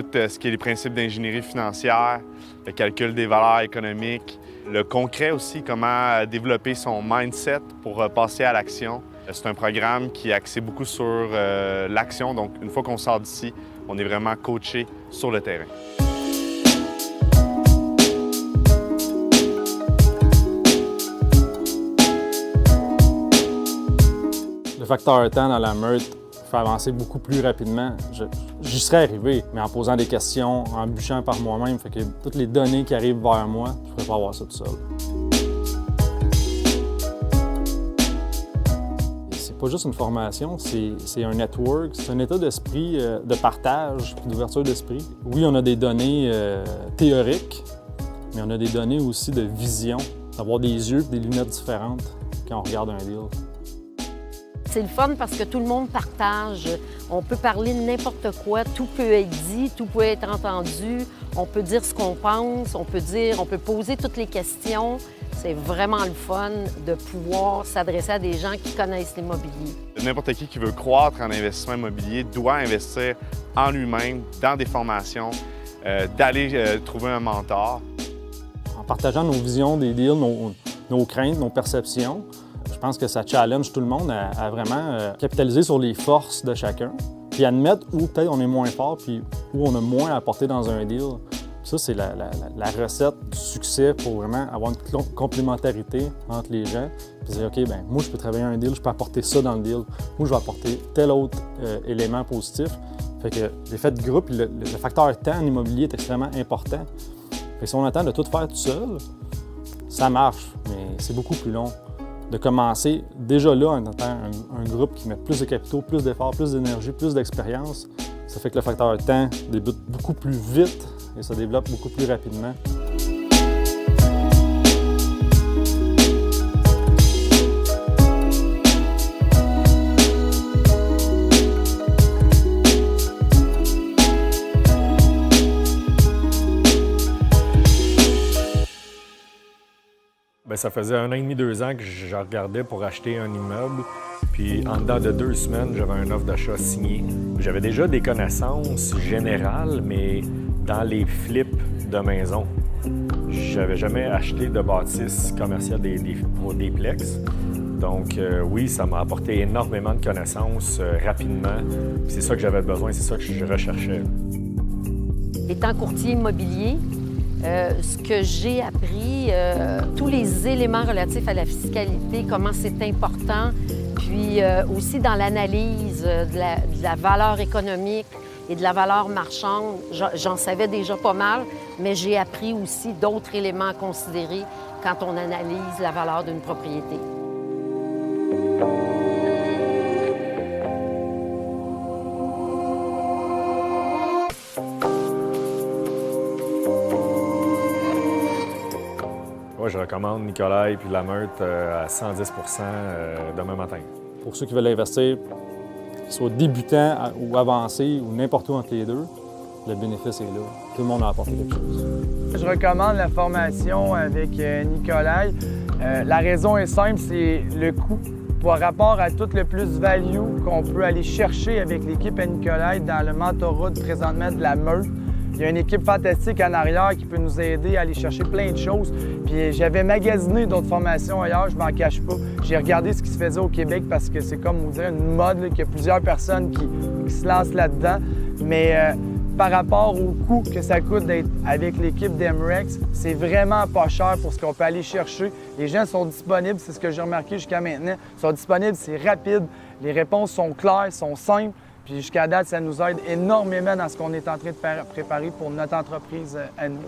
tout ce qui est les principes d'ingénierie financière, le calcul des valeurs économiques, le concret aussi, comment développer son mindset pour passer à l'action. C'est un programme qui est axé beaucoup sur l'action, donc une fois qu'on sort d'ici, on est vraiment coaché sur le terrain. Le facteur temps dans la meute fait avancer beaucoup plus rapidement. J'y serais arrivé, mais en posant des questions, en bûchant par moi-même, fait que toutes les données qui arrivent vers moi, je ne pourrais pas avoir ça tout seul. C'est pas juste une formation, c'est un network, c'est un état d'esprit de partage et d'ouverture d'esprit. Oui, on a des données théoriques, mais on a des données aussi de vision, d'avoir des yeux et des lunettes différentes quand on regarde un deal. C'est le fun parce que tout le monde partage. On peut parler de n'importe quoi, tout peut être dit, tout peut être entendu. On peut dire ce qu'on pense, on peut poser toutes les questions. C'est vraiment le fun de pouvoir s'adresser à des gens qui connaissent l'immobilier. N'importe qui veut croître en investissement immobilier doit investir en lui-même, dans des formations, d'aller trouver un mentor. En partageant nos visions des deals, nos craintes, nos perceptions, je pense que ça challenge tout le monde à vraiment capitaliser sur les forces de chacun, puis admettre où peut-être on est moins fort, puis où on a moins à apporter dans un deal. Ça, c'est la recette du succès pour vraiment avoir une complémentarité entre les gens. Puis dire, OK, bien, moi, je peux travailler un deal, je peux apporter ça dans le deal. Moi, je vais apporter tel autre élément positif. Fait que l'effet de groupe, le facteur temps en immobilier est extrêmement important. Fait que si on attend de tout faire tout seul, ça marche, mais c'est beaucoup plus long. De commencer déjà là en étant un groupe qui met plus de capitaux, plus d'efforts, plus d'énergie, plus d'expérience, ça fait que le facteur temps débute beaucoup plus vite et ça développe beaucoup plus rapidement. Bien, ça faisait 1 an et demi, 2 ans que je regardais pour acheter un immeuble. Puis en dedans de 2 semaines, j'avais une offre d'achat signée. J'avais déjà des connaissances générales, mais dans les flips de maison. J'avais jamais acheté de bâtisse commerciale pour des plex. Donc oui, ça m'a apporté énormément de connaissances rapidement. C'est ça que j'avais besoin, c'est ça que je recherchais. Étant courtier immobilier, ce que j'ai appris, tous les éléments relatifs à la fiscalité, comment c'est important, puis aussi dans l'analyse de la valeur économique et de la valeur marchande, j'en savais déjà pas mal, mais j'ai appris aussi d'autres éléments à considérer quand on analyse la valeur d'une propriété. Moi, je recommande Nicolay puis la Meute à 110 demain matin. Pour ceux qui veulent investir, qu'ils soient débutants ou avancés ou n'importe où entre les deux, le bénéfice est là. Tout le monde a apporté quelque chose. Je recommande la formation avec Nicolay. La raison est simple, c'est le coût. Par rapport à tout le plus-value qu'on peut aller chercher avec l'équipe à Nicolay dans le mentorat présentement de la Meute. Il y a une équipe fantastique en arrière qui peut nous aider à aller chercher plein de choses. Puis j'avais magasiné d'autres formations ailleurs, je m'en cache pas. J'ai regardé ce qui se faisait au Québec parce que c'est comme vous dire une mode, qu'il y a plusieurs personnes qui se lancent là-dedans. Mais par rapport au coût que ça coûte d'être avec l'équipe d'Emrex, c'est vraiment pas cher pour ce qu'on peut aller chercher. Les gens sont disponibles, c'est ce que j'ai remarqué jusqu'à maintenant. Ils sont disponibles, c'est rapide, les réponses sont claires, sont simples. Puis jusqu'à date, ça nous aide énormément dans ce qu'on est en train de préparer pour notre entreprise à nous.